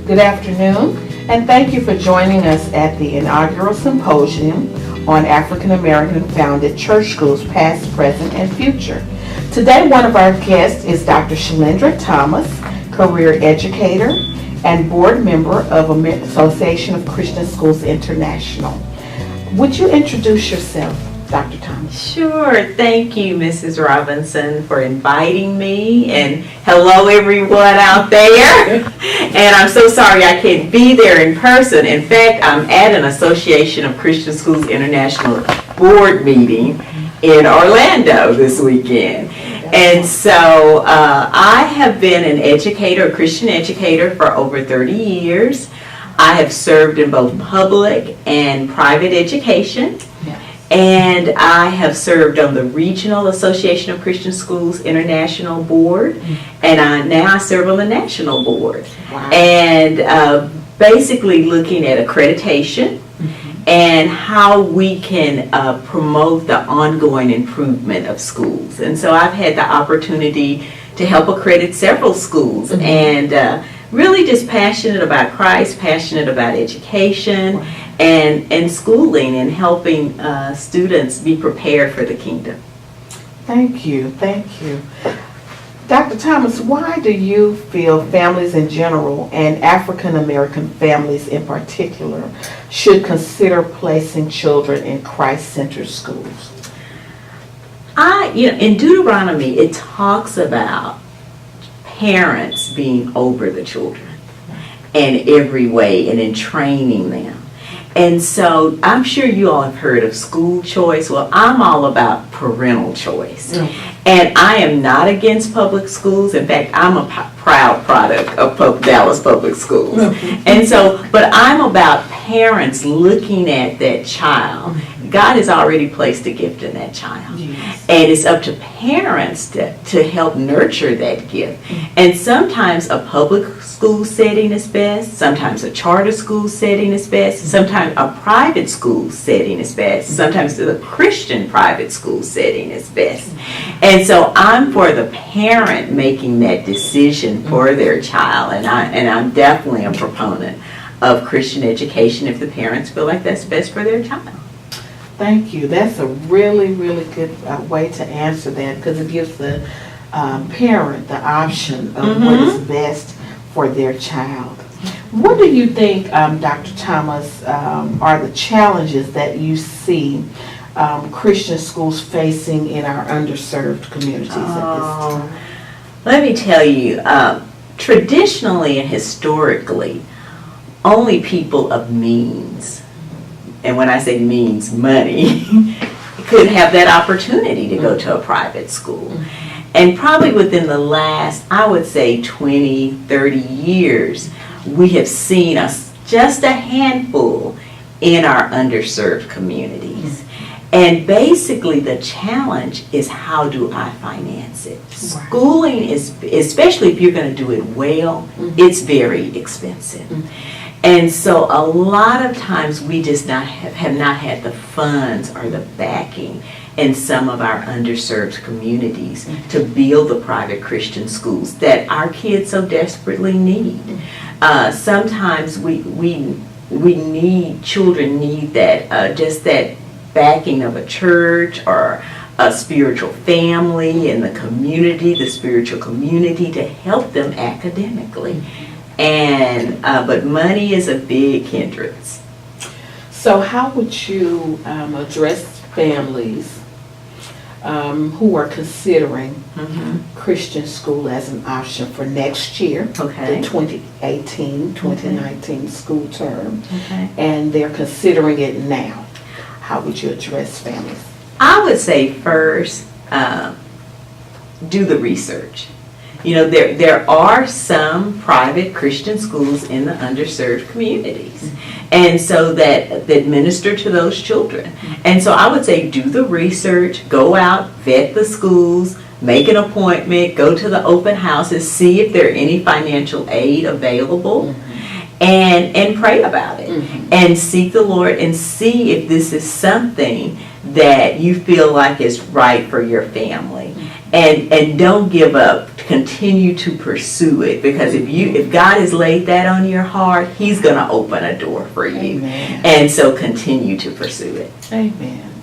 Good afternoon, and thank you for joining us at the inaugural symposium on African American founded church schools past, present, and future. Today, one of our guests is Dr. Shailendra Thomas, career educator and board member of Association of Christian Schools International. Would you introduce yourself, Dr. Thomas? Sure. Thank you, Mrs. Robinson, for inviting me, and hello everyone out there. And I'm so sorry I can't be there in person. In fact, I'm at an Association of Christian Schools International board meeting in Orlando this weekend. And so I have been an educator, a Christian educator, for over 30 years. I have served in both public and private education. And I have served on the Regional Association of Christian Schools International Board, and now I serve on the National Board. Wow. And basically looking at accreditation and how we can promote the ongoing improvement of schools. And so I've had the opportunity to help accredit several schools, and really just passionate about Christ, passionate about education, and schooling, and helping students be prepared for the kingdom. Thank you. Dr. Thomas, why do you feel families in general and African American families in particular should consider placing children in Christ-centered schools? In Deuteronomy, it talks about parents being over the children in every way and in training them. And so I'm sure you all have heard of school choice. Well, I'm all about parental choice. And I am not against public schools. In fact, I'm a proud product of Dallas Public Schools. And so, but I'm about parents looking at that child. God has already placed a gift in that child. Yes. And it's up to parents to help nurture that gift. And sometimes a public school setting is best, sometimes a charter school setting is best, sometimes a private school setting is best, sometimes the Christian private school setting is best. And so I'm for the parent making that decision for their child, and I'm definitely a proponent of Christian education if the parents feel like that's best for their child. Thank you. That's a really, really good way to answer that, because it gives the parent the option of what is best for their child. What do you think, Dr. Thomas, are the challenges that you see Christian schools facing in our underserved communities at this time? Let me tell you, traditionally and historically, only people of means, and when I say means, money, could have that opportunity to go to a private school. And probably within the last, I would say 20, 30 years, we have seen just a handful in our underserved communities. And basically the challenge is, how do I finance it? Schooling is, especially if you're going to do it well, it's very expensive. And so a lot of times we just have not had the funds or the backing in some of our underserved communities to build the private Christian schools that our kids so desperately need. Sometimes children need that, just that backing of a church or a spiritual family in the community, the spiritual community, to help them academically. And but money is a big hindrance. So how would you address families who are considering Christian school as an option for next year, the 2018-2019 school term, and they're considering it now? How would you address families? I would say first, do the research. You know, there are some private Christian schools in the underserved communities, and so that minister to those children. And so I would say do the research, go out, vet the schools, make an appointment, go to the open houses, see if there are any financial aid available, and pray about it, and seek the Lord and see if this is something that you feel like is right for your family. And don't give up continue to pursue it, because if God has laid that on your heart, He's going to open a door for you. Amen. And so continue to pursue it. Amen.